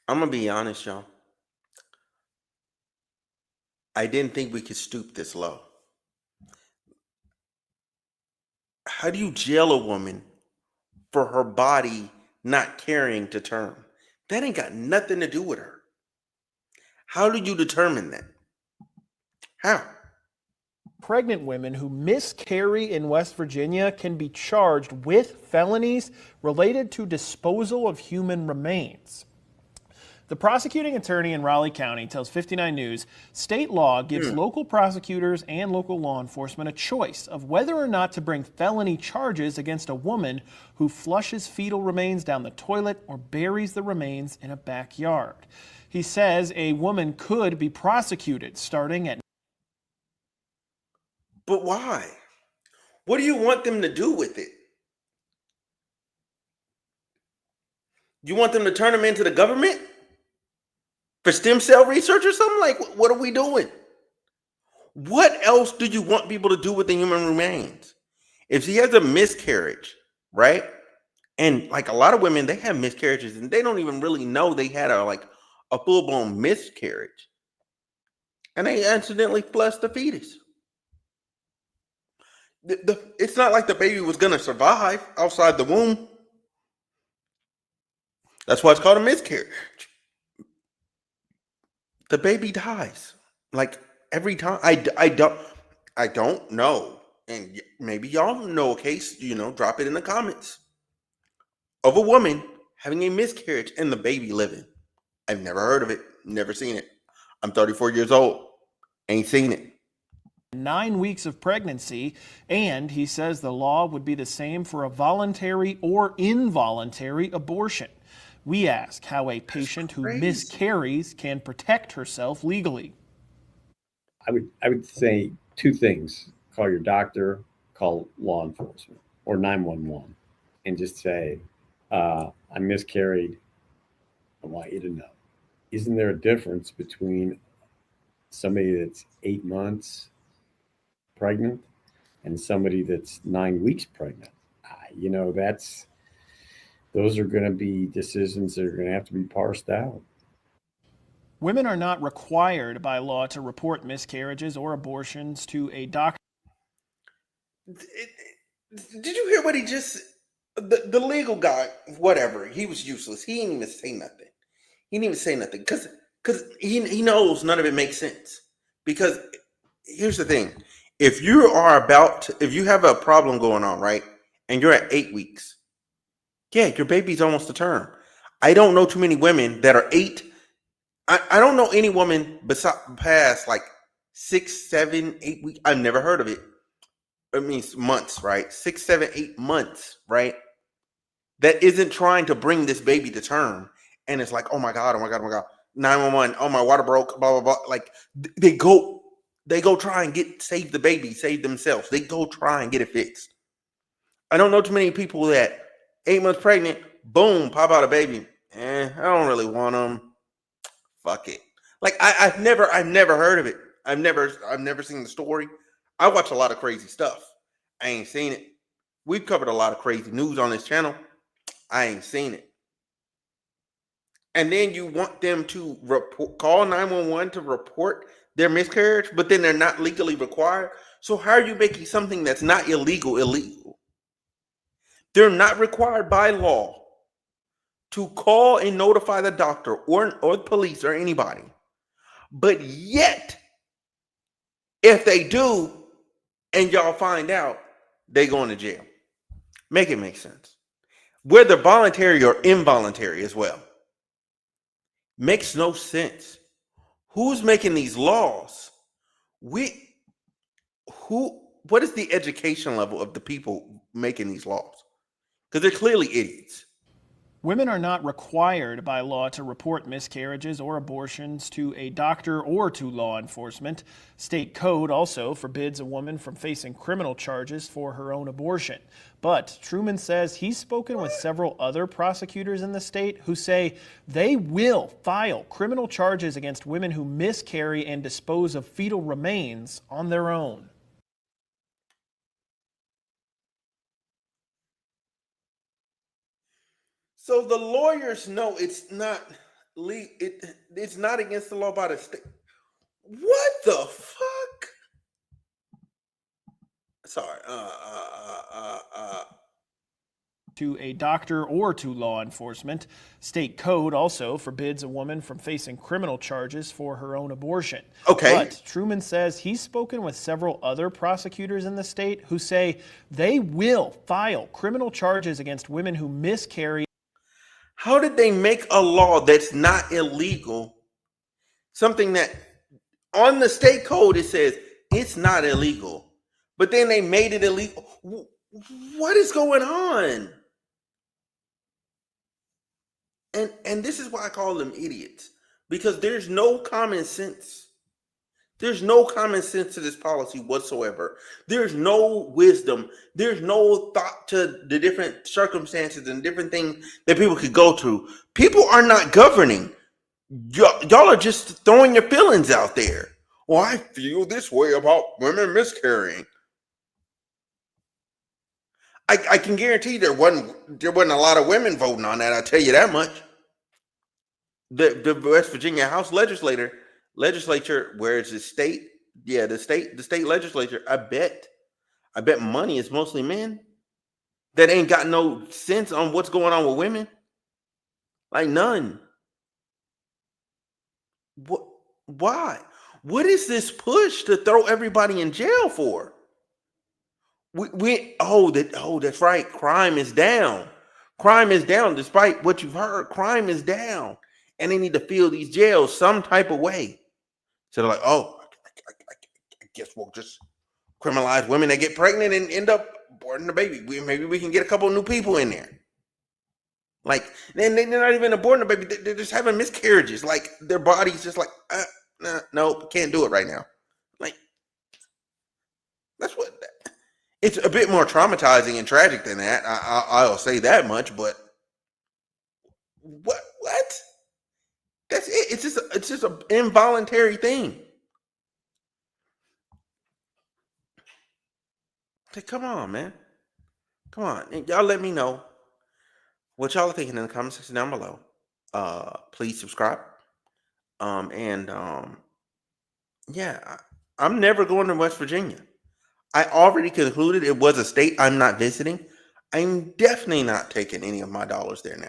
I'm gonna be honest, y'all. I didn't think we could stoop this low. How do you jail a woman for her body not carrying to term? That ain't got nothing to do with her. How do you determine that? How? Pregnant women who miscarry in West Virginia can be charged with felonies related to disposal of human remains. The prosecuting attorney in Raleigh County tells 59 News state law gives Hmm. local prosecutors and local law enforcement a choice of whether or not to bring felony charges against a woman who flushes fetal remains down the toilet or buries the remains in a backyard. He says a woman could be prosecuted starting at. But why? What do you want them to do with it? You want them to turn them into the government for stem cell research or something? Like, what are we doing? What else do you want people to do with the human remains? If she has a miscarriage, right? And like a lot of women, they have miscarriages and they don't even really know they had a full blown miscarriage, and they accidentally flush the fetus. It's not like the baby was gonna survive outside the womb. That's why it's called a miscarriage. The baby dies like every time. I don't know, and maybe y'all know a case. Drop it in the comments of a woman having a miscarriage and the baby living. I've never heard of it, never seen it. I'm 34 years old, ain't seen it. 9 weeks of pregnancy, and he says the law would be the same for a voluntary or involuntary abortion. We ask how a patient who Crazy. miscarries can protect herself legally. I would say two things: call your doctor, call law enforcement or 911, and just say, "I miscarried. I want you to know." Isn't there a difference between somebody that's 8 months pregnant and somebody that's 9 weeks pregnant? That's those are going to be decisions that are going to have to be parsed out. Women are not required by law to report miscarriages or abortions to a doctor. Did you hear what he just? The legal guy, whatever. He was useless. He didn't even say nothing. He didn't even say nothing because he knows none of it makes sense. Because here's the thing: if you have a problem going on, right, and you're at 8 weeks, yeah, your baby's almost a term. I don't know too many women that are eight. I don't know any woman past like 6, 7, 8 weeks. I've never heard of it. It means months, right? 6, 7, 8 months, right? That isn't trying to bring this baby to term. And it's like, oh my God, oh my God, oh my God. 911, oh my water broke, blah, blah, blah. Like they go try and save the baby, save themselves. They go try and get it fixed. I don't know too many people that 8 months pregnant, boom, pop out a baby. I don't really want them. Fuck it. Like I've never heard of it. I've never seen the story. I watch a lot of crazy stuff. I ain't seen it. We've covered a lot of crazy news on this channel. I ain't seen it. And then you want them to call 911 to report their miscarriage, but then they're not legally required. So how are you making something that's not illegal illegal? They're not required by law to call and notify the doctor or the police or anybody. But yet, if they do and y'all find out, they going to jail. Make it make sense. Whether voluntary or involuntary as well. Makes no sense. Who's making these laws? We who what is the education level of the people making these laws? Because they're clearly idiots. Women are not required by law to report miscarriages or abortions to a doctor or to law enforcement. State code also forbids a woman from facing criminal charges for her own abortion. But Truman says he's spoken with several other prosecutors in the state who say they will file criminal charges against women who miscarry and dispose of fetal remains on their own. So the lawyers know it's not It's not against the law by the state. What the fuck? Sorry. To a doctor or to law enforcement. State code also forbids a woman from facing criminal charges for her own abortion. Okay. But Truman says he's spoken with several other prosecutors in the state who say they will file criminal charges against women who miscarry. How did they make a law that's not illegal? Something that on the state code it says it's not illegal, but then they made it illegal. What is going on? And this is why I call them idiots, because there's no common sense. There's no common sense to this policy whatsoever. There's no wisdom. There's no thought to the different circumstances and different things that people could go through. People are not governing. Y'all are just throwing your feelings out there. Well, I feel this way about women miscarrying. I can guarantee there wasn't a lot of women voting on that. I'll tell you that much. The West Virginia House legislature, where it's the state, the state legislature. I bet money is mostly men that ain't got no sense on what's going on with women. Like none. What? Why? What is this push to throw everybody in jail for? That's right. Crime is down. Crime is down. Despite what you've heard, crime is down. And they need to fill these jails some type of way. So they're like, I guess we'll just criminalize women that get pregnant and end up aborting the baby. Maybe we can get a couple of new people in there. Like, then they're not even aborting the baby. They're just having miscarriages. Like, their body's just like, nope, can't do it right now. Like, that's what... It's a bit more traumatizing and tragic than that. I'll say that much, but what? That's it. It's just an involuntary thing. Come on, man. Come on. Y'all let me know what y'all are thinking in the comment section down below. Please subscribe. Yeah, I'm never going to West Virginia. I already concluded it was a state I'm not visiting. I'm definitely not taking any of my dollars there now.